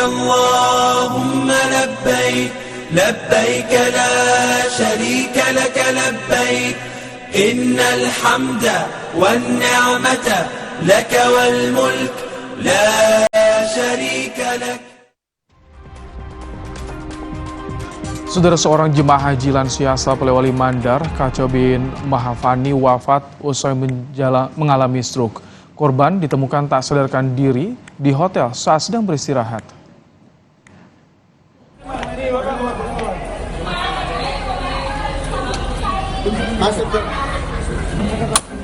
اللهم لبيك لبيك لا شريك لك لبيك إن الحمد والنعمة لك والملك لا شريك لك. Saudara, seorang jemaah haji lansia asal Polewali Mandar, Kaco bin Mahavani, wafat usai mengalami stroke. Korban ditemukan tak sadarkan diri di hotel saat sedang beristirahat.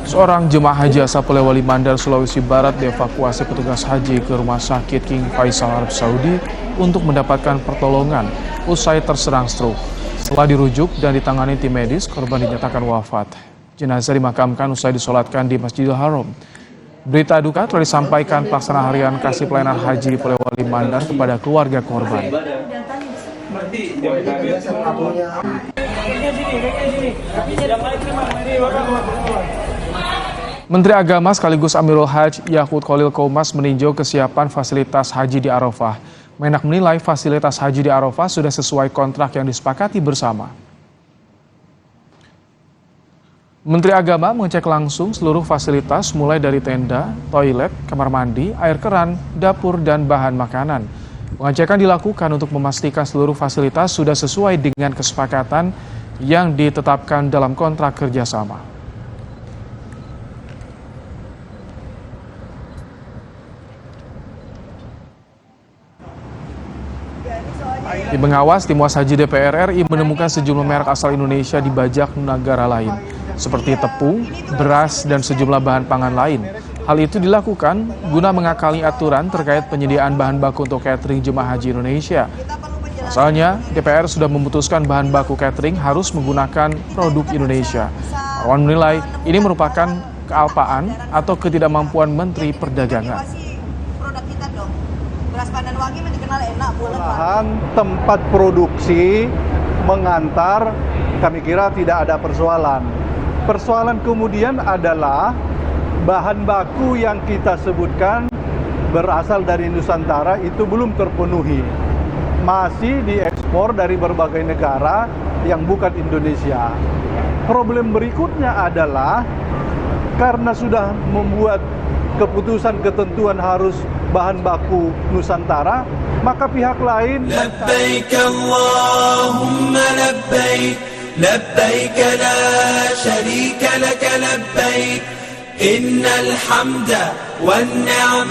Seorang jemaah haji asal Polewali Mandar, Sulawesi Barat dievakuasi petugas haji ke Rumah Sakit King Faisal Arab Saudi untuk mendapatkan pertolongan usai terserang stroke. Setelah dirujuk dan ditangani tim medis, korban dinyatakan wafat. Jenazah dimakamkan usai disolatkan di Masjidil Haram. Berita duka telah disampaikan pelaksana harian Kasih Pelayanan Haji Polewali Mandar kepada keluarga korban. Menteri Agama sekaligus Amirul Hajj Yakut Khalil Qomas meninjau kesiapan fasilitas haji di Arafah. Menak menilai fasilitas haji di Arafah sudah sesuai kontrak yang disepakati bersama. Menteri Agama mengecek langsung seluruh fasilitas mulai dari tenda, toilet, kamar mandi, air keran, dapur, dan bahan makanan. Pengecekan dilakukan untuk memastikan seluruh fasilitas sudah sesuai dengan kesepakatan yang ditetapkan dalam kontrak kerjasama. Tim pengawas Timuas Haji DPR RI menemukan sejumlah merek asal Indonesia dibajak negara lain, seperti tepung, beras, dan sejumlah bahan pangan lain. Hal itu dilakukan guna mengakali aturan terkait penyediaan bahan baku untuk catering jemaah haji Indonesia. Pasalnya, DPR sudah memutuskan bahan baku catering harus menggunakan produk Indonesia. Arwan menilai ini merupakan kealpaan atau ketidakmampuan Menteri Perdagangan. Lahan tempat produksi mengantar, kami kira tidak ada persoalan. Persoalan kemudian adalah bahan baku yang kita sebutkan berasal dari Nusantara itu belum terpenuhi. Masih diekspor dari berbagai negara yang bukan Indonesia. Problem berikutnya adalah karena sudah membuat keputusan ketentuan harus bahan baku Nusantara, maka pihak lain Labbaik Allahumma labbaik labbaik la syarika lak labbaik innal hamda wan ni'mata